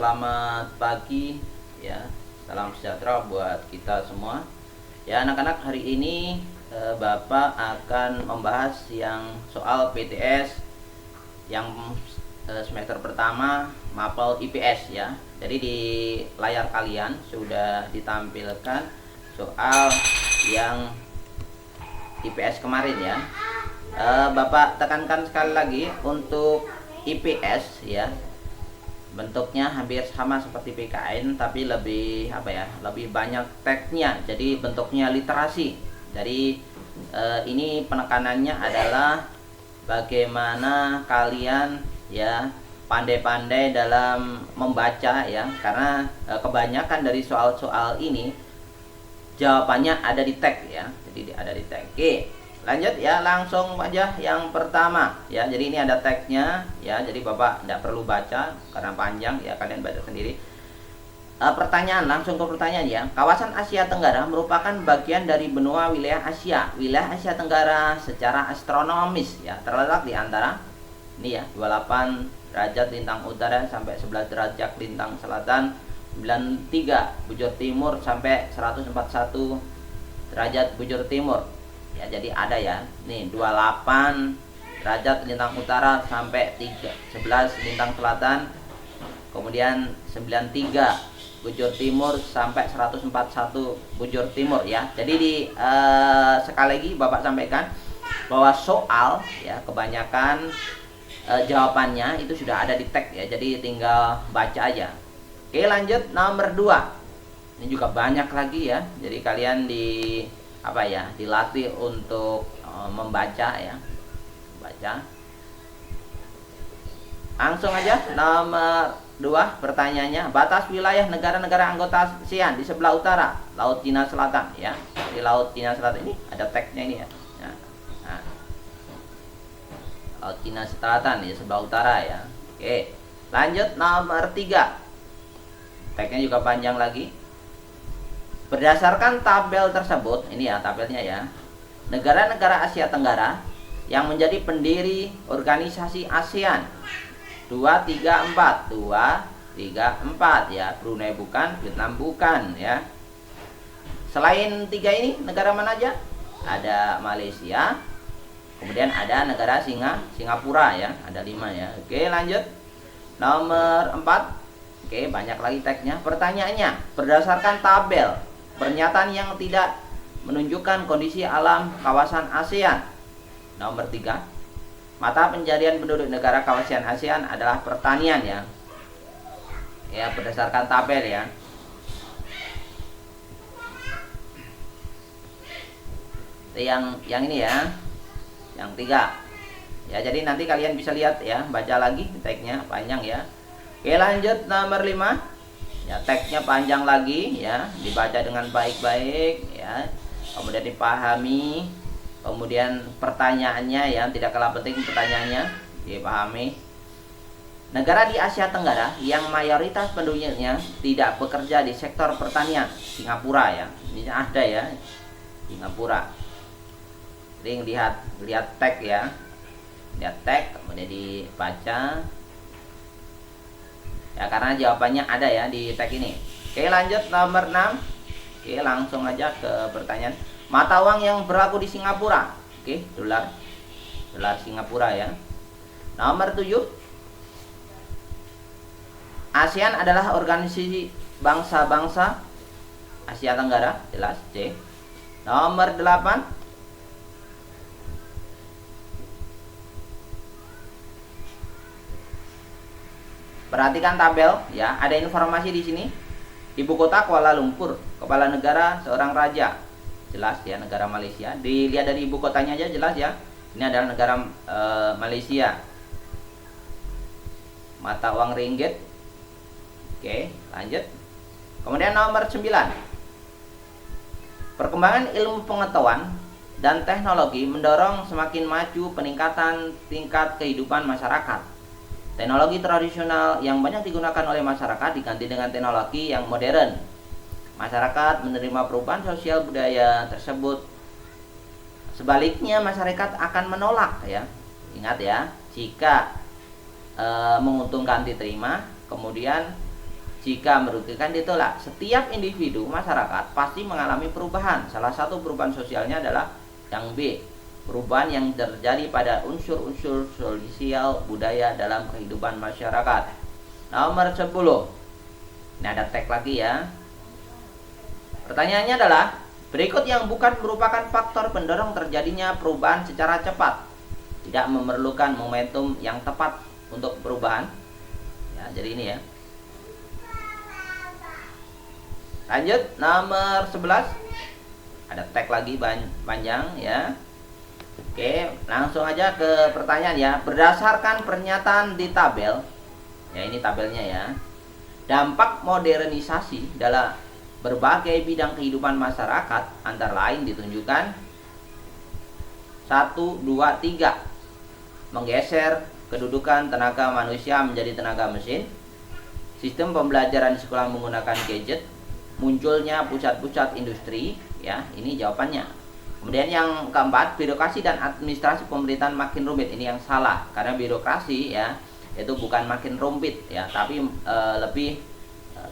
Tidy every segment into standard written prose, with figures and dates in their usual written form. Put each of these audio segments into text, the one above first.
selamat pagi ya. Salam sejahtera buat kita semua. Ya anak-anak, hari ini Bapak akan membahas yang soal PTS yang semester pertama Mapel IPS ya. Jadi di layar kalian sudah ditampilkan soal yang IPS kemarin ya. Bapak tekankan sekali lagi untuk IPS ya, bentuknya hampir sama seperti PKN tapi lebih lebih banyak teksnya, jadi bentuknya literasi. Jadi ini penekanannya adalah bagaimana kalian ya pandai-pandai dalam membaca ya, karena kebanyakan dari soal-soal ini jawabannya ada di teks ya, jadi ada di teks. Oke, lanjut ya, langsung aja yang pertama ya. Jadi ini ada teksnya ya, jadi Bapak tidak perlu baca karena panjang ya, kalian baca sendiri. Pertanyaan, langsung ke pertanyaan ya. Kawasan Asia Tenggara merupakan bagian dari benua wilayah Asia. Wilayah Asia Tenggara secara astronomis ya terletak di antara ini ya 28 derajat lintang utara sampai 11 derajat lintang selatan, 93 bujur timur sampai 141 derajat bujur timur. Ya, jadi ada ya nih 28 derajat lintang utara sampai 11 lintang selatan, kemudian 93 bujur timur sampai 141 bujur timur ya. Jadi di sekali lagi Bapak sampaikan bahwa soal ya kebanyakan jawabannya itu sudah ada di teks ya, jadi tinggal baca aja. Oke, lanjut nomor 2. Ini juga banyak lagi ya, jadi kalian dilatih untuk membaca ya, baca. Langsung aja nomor 2 pertanyaannya. Batas wilayah negara-negara anggota ASEAN di sebelah utara Laut Cina Selatan ya. Di Laut Cina Selatan ini ada teksnya ini ya. Nah, Laut Cina Selatan di sebelah utara ya. Oke, lanjut nomor 3. Teksnya juga panjang lagi. Berdasarkan tabel tersebut, ini ya tabelnya ya, negara-negara Asia Tenggara yang menjadi pendiri organisasi ASEAN 2, 3, 4 ya. Brunei bukan, Vietnam bukan ya. Selain 3 ini, negara mana aja? Ada Malaysia, kemudian ada negara Singapura ya, ada 5 ya. Oke, lanjut nomor 4. Oke, banyak lagi teksnya. Pertanyaannya, berdasarkan tabel pernyataan yang tidak menunjukkan kondisi alam kawasan ASEAN. Nomor 3. Mata pencarian penduduk negara kawasan ASEAN adalah pertanian ya. Ya, berdasarkan tabel ya. Yang ini ya. Yang 3. Ya, jadi nanti kalian bisa lihat ya, baca lagi teksnya panjang ya. Oke, lanjut nomor 5. Ya, teksnya panjang lagi ya, dibaca dengan baik-baik ya, kemudian dipahami, kemudian pertanyaannya ya tidak kalah penting, pertanyaannya dipahami. Negara di Asia Tenggara yang mayoritas penduduknya tidak bekerja di sektor pertanian. Singapura ya, ini ada ya, Singapura. Jadi lihat teks ya, lihat teks kemudian dibaca ya, karena jawabannya ada ya di teks ini. Oke, lanjut nomor 6. Oke, langsung aja ke pertanyaan. Mata uang yang berlaku di Singapura. Oke, dolar Singapura ya. Nomor 7. ASEAN adalah organisasi bangsa-bangsa Asia Tenggara, jelas C. Nomor 8. Perhatikan tabel ya, ada informasi di sini. Ibu kota Kuala Lumpur, kepala negara seorang raja. Jelas ya, negara Malaysia. Dilihat dari ibu kotanya aja jelas ya. Ini adalah negara Malaysia. Mata uang ringgit. Oke, lanjut. Kemudian nomor 9. Perkembangan ilmu pengetahuan dan teknologi mendorong semakin maju peningkatan tingkat kehidupan masyarakat. Teknologi tradisional yang banyak digunakan oleh masyarakat diganti dengan teknologi yang modern. Masyarakat menerima perubahan sosial budaya tersebut. Sebaliknya masyarakat akan menolak ya. Ingat ya, jika menguntungkan diterima, kemudian jika merugikan ditolak. Setiap individu masyarakat pasti mengalami perubahan. Salah satu perubahan sosialnya adalah yang B, perubahan yang terjadi pada unsur-unsur sosial budaya dalam kehidupan masyarakat. Nomor 10. Ini ada tag lagi ya. Pertanyaannya adalah, berikut yang bukan merupakan faktor pendorong terjadinya perubahan secara cepat, tidak memerlukan momentum yang tepat untuk perubahan. Ya, jadi ini ya. Lanjut, nomor 11. Ada tag lagi panjang ya. Oke, langsung aja ke pertanyaan ya. Berdasarkan pernyataan di tabel, ya ini tabelnya ya, dampak modernisasi dalam berbagai bidang kehidupan masyarakat antara lain ditunjukkan 1, 2, 3. Menggeser kedudukan tenaga manusia menjadi tenaga mesin, sistem pembelajaran di sekolah menggunakan gadget, munculnya pusat-pusat industri, ya ini jawabannya. Kemudian yang keempat, birokrasi dan administrasi pemerintahan makin rumit. Ini yang salah, karena birokrasi ya itu bukan makin rumit ya, tapi lebih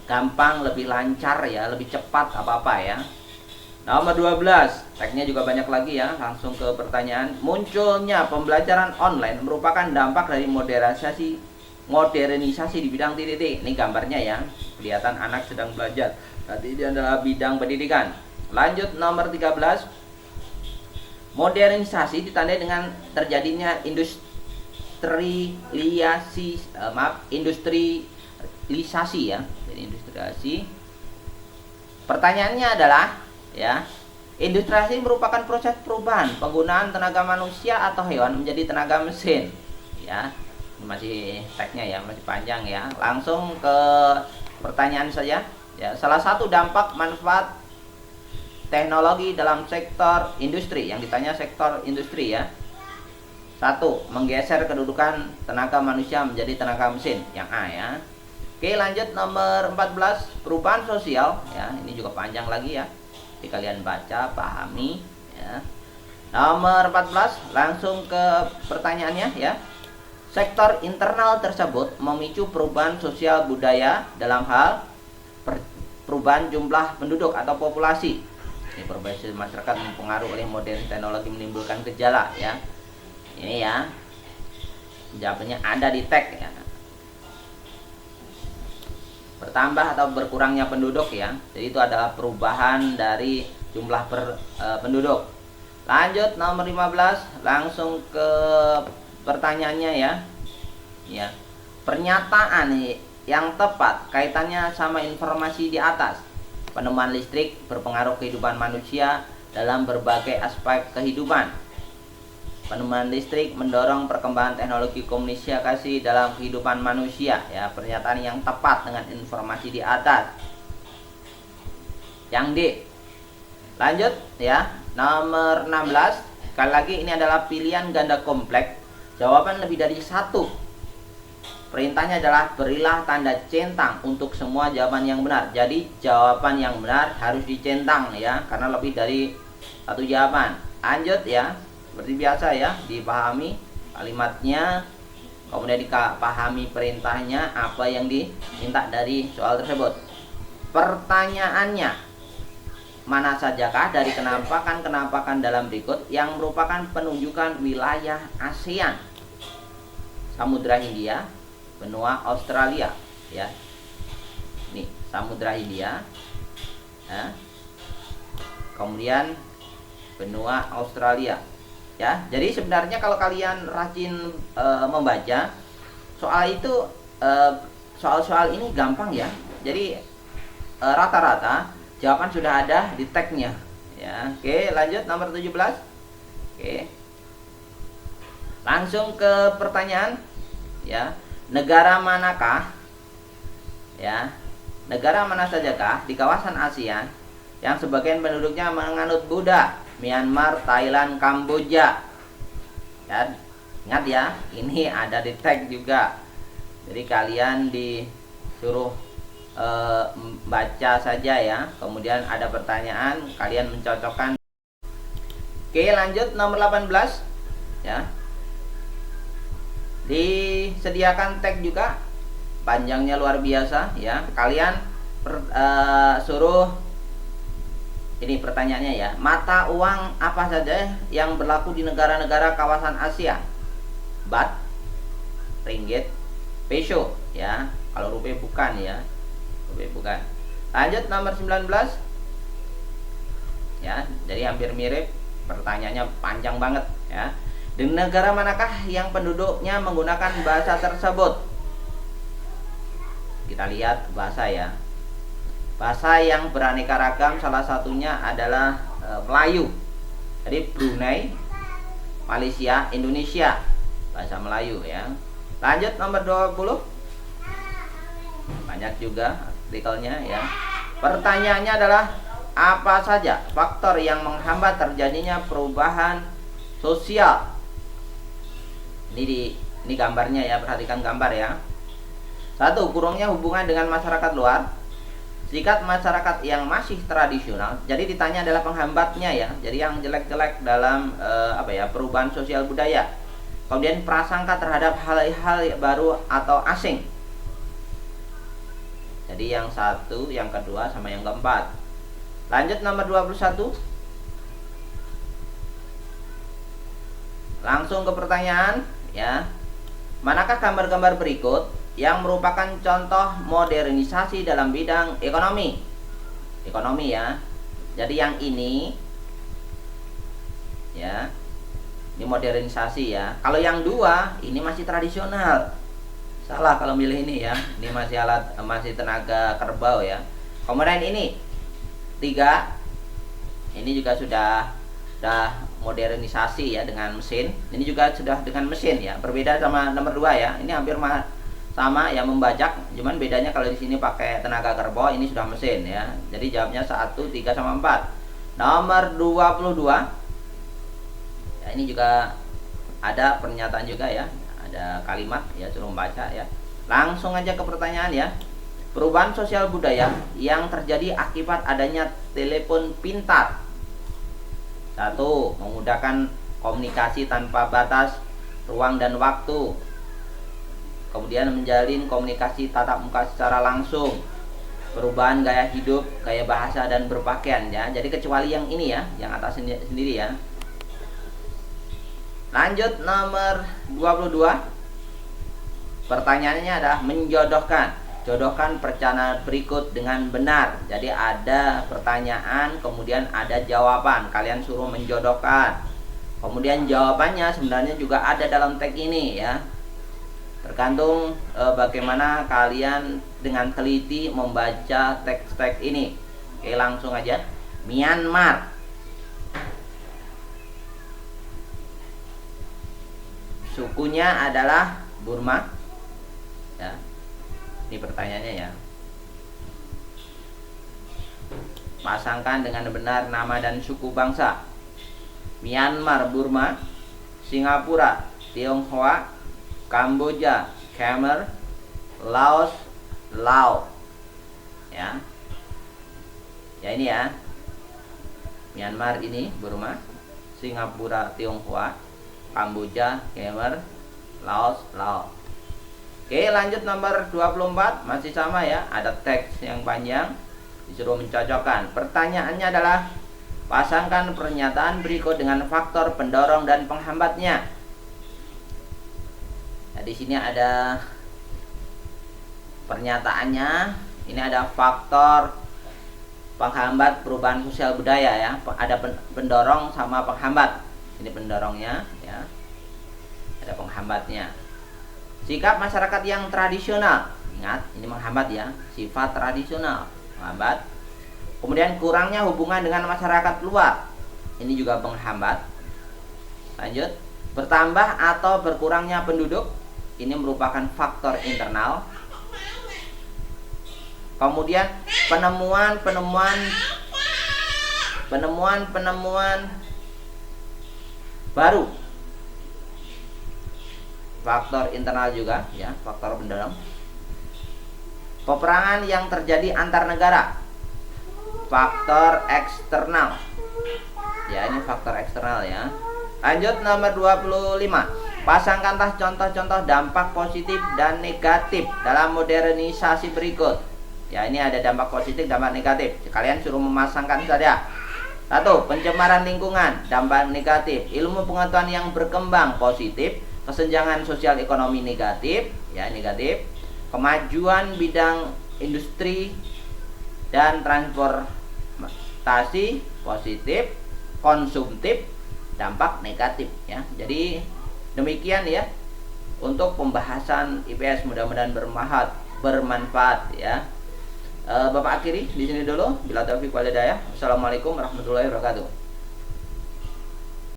gampang, lebih lancar ya, lebih cepat apa-apa ya. Nomor 12, tagnya juga banyak lagi ya. Langsung ke pertanyaan. Munculnya pembelajaran online merupakan dampak dari modernisasi di bidang titik-titik. Ini gambarnya ya, kelihatan anak sedang belajar. Berarti ini adalah bidang pendidikan. Lanjut, nomor 13. Modernisasi ditandai dengan terjadinya industrialisasi ya. Jadi industrialisasi. Pertanyaannya adalah ya, industrialisasi merupakan proses perubahan penggunaan tenaga manusia atau hewan menjadi tenaga mesin. Ya, ini masih tagnya ya, masih panjang ya. Langsung ke pertanyaan saja. Ya, salah satu dampak manfaat teknologi dalam sektor industri, yang ditanya sektor industri ya. 1. Menggeser kedudukan tenaga manusia menjadi tenaga mesin, yang A ya. Oke, lanjut nomor 14, perubahan sosial ya. Ini juga panjang lagi ya. Jadi kalian baca, pahami ya. Nomor 14, langsung ke pertanyaannya ya. Sektor internal tersebut memicu perubahan sosial budaya dalam hal perubahan jumlah penduduk atau populasi. Ini perubahan masyarakat mempengaruhi oleh modern teknologi menimbulkan gejala ya. Ini ya, jawabannya ada di tag ya. Bertambah atau berkurangnya penduduk ya. Jadi itu adalah perubahan dari jumlah penduduk. Lanjut nomor 15, langsung ke pertanyaannya ya. Ya. Pernyataan yang tepat kaitannya sama informasi di atas. Penemuan listrik berpengaruh kehidupan manusia dalam berbagai aspek kehidupan. Penemuan listrik mendorong perkembangan teknologi komunikasi dalam kehidupan manusia ya. Pernyataan yang tepat dengan informasi di atas. Yang D. Lanjut ya. Nomor 16. Sekali lagi ini adalah pilihan ganda kompleks. Jawaban lebih dari satu. Perintahnya adalah berilah tanda centang untuk semua jawaban yang benar. Jadi jawaban yang benar harus dicentang ya, karena lebih dari satu jawaban. Lanjut ya, seperti biasa ya, dipahami kalimatnya, kemudian dipahami perintahnya, apa yang diminta dari soal tersebut. Pertanyaannya, mana sajakah dari kenampakan-kenampakan dalam berikut yang merupakan penunjukan wilayah ASEAN? Samudra Hindia, benua Australia ya. Nih, Samudra Hindia ya. Kemudian benua Australia ya. Jadi sebenarnya kalau kalian rajin membaca soal itu, soal-soal ini gampang ya. Jadi rata-rata jawaban sudah ada di tagnya ya. Oke, lanjut nomor 17. Oke, langsung ke pertanyaan ya. Negara manakah ya, negara mana sajakah di kawasan Asia yang sebagian penduduknya menganut Buddha? Myanmar, Thailand, Kamboja ya. Ingat ya, ini ada di tag juga. Jadi kalian disuruh baca saja ya. Kemudian ada pertanyaan, kalian mencocokkan. Oke, lanjut nomor 18 ya. Disediakan tag juga panjangnya luar biasa ya. Kalian suruh ini pertanyaannya ya. Mata uang apa saja yang berlaku di negara-negara kawasan Asia? Baht, ringgit, peso ya. Kalau rupiah bukan ya. Rupiah bukan. Lanjut nomor 19. Ya, jadi hampir mirip. Pertanyaannya panjang banget ya. Di negara manakah yang penduduknya menggunakan bahasa tersebut? Kita lihat bahasa ya. Bahasa yang beraneka ragam, salah satunya adalah Melayu. Jadi Brunei, Malaysia, Indonesia, bahasa Melayu ya. Lanjut nomor 20. Banyak juga artikelnya ya. Pertanyaannya adalah apa saja faktor yang menghambat terjadinya perubahan sosial? Ini gambarnya ya, perhatikan gambar ya. 1. Kurangnya hubungan dengan masyarakat luar. Sikap masyarakat yang masih tradisional. Jadi ditanya adalah penghambatnya ya. Jadi yang jelek-jelek dalam perubahan sosial budaya. Kemudian prasangka terhadap hal-hal baru atau asing. Jadi yang satu, yang kedua, sama yang keempat. Lanjut nomor 21. Langsung ke pertanyaan ya. Manakah gambar-gambar berikut yang merupakan contoh modernisasi dalam bidang ekonomi? Ekonomi ya. Jadi yang ini ya, ini modernisasi ya. Kalau yang dua ini masih tradisional. Salah kalau milih ini ya. Ini masih tenaga kerbau ya. Kemudian ini 3. Ini juga sudah modernisasi ya dengan mesin. Ini juga sudah dengan mesin ya. Berbeda sama nomor 2 ya. Ini hampir sama ya, membajak, cuman bedanya kalau di sini pakai tenaga kerbau, ini sudah mesin ya. Jadi jawabnya 1, 3 sama 4. Nomor 22. Ya, ini juga ada pernyataan juga ya. Ada kalimat ya, suruh baca ya. Langsung aja ke pertanyaan ya. Perubahan sosial budaya yang terjadi akibat adanya telepon pintar. 1. Memudahkan komunikasi tanpa batas ruang dan waktu. Kemudian menjalin komunikasi tatap muka secara langsung. Perubahan gaya hidup, gaya bahasa dan berpakaian ya. Jadi kecuali yang ini ya, yang atas sendiri ya. Lanjut nomor 22. Pertanyaannya adalah menjodohkan. Jodohkan perencanaan berikut dengan benar. Jadi ada pertanyaan, kemudian ada jawaban. Kalian suruh menjodohkan. Kemudian jawabannya sebenarnya juga ada dalam teks ini ya. Tergantung bagaimana kalian dengan teliti membaca teks-teks ini. Oke, langsung aja. Myanmar. Sukunya adalah Burma. Ya. Ini pertanyaannya ya. Pasangkan dengan benar nama dan suku bangsa. Myanmar, Burma, Singapura, Tionghoa, Kamboja, Khmer, Laos, Lao. Ya. Ya ini ya. Myanmar ini Burma, Singapura, Tionghoa, Kamboja, Khmer, Laos, Lao. Oke, lanjut nomor 24. Masih sama ya, ada teks yang panjang. Disuruh mencocokkan. Pertanyaannya adalah pasangkan pernyataan berikut dengan faktor pendorong dan penghambatnya. Nah, di sini ada pernyataannya. Ini ada faktor penghambat perubahan sosial budaya ya. Ada pendorong sama penghambat. Ini pendorongnya ya. Ada penghambatnya. Sikap masyarakat yang tradisional. Ingat, ini menghambat ya. Sifat tradisional menghambat. Kemudian kurangnya hubungan dengan masyarakat luar. Ini juga penghambat. Lanjut. Bertambah atau berkurangnya penduduk. Ini merupakan faktor internal. Kemudian penemuan baru. Faktor internal juga ya, faktor pendorong. Peperangan yang terjadi antar negara. Faktor eksternal. Ya, ini faktor eksternal ya. Lanjut nomor 25. Pasangkanlah contoh-contoh dampak positif dan negatif dalam modernisasi berikut. Ya, ini ada dampak positif, dampak negatif. Kalian suruh memasangkan saja. 1. Pencemaran lingkungan, dampak negatif. Ilmu pengetahuan yang berkembang, positif. Kesenjangan sosial ekonomi, negatif. Ya, negatif. Kemajuan bidang industri dan transportasi, positif. Konsumtif, dampak negatif. Ya, jadi demikian ya untuk pembahasan IPS, mudah-mudahan bermanfaat ya. Bapak akhiri di sini dulu. Bila taufiq wal hidayah. Assalamualaikum warahmatullahi wabarakatuh.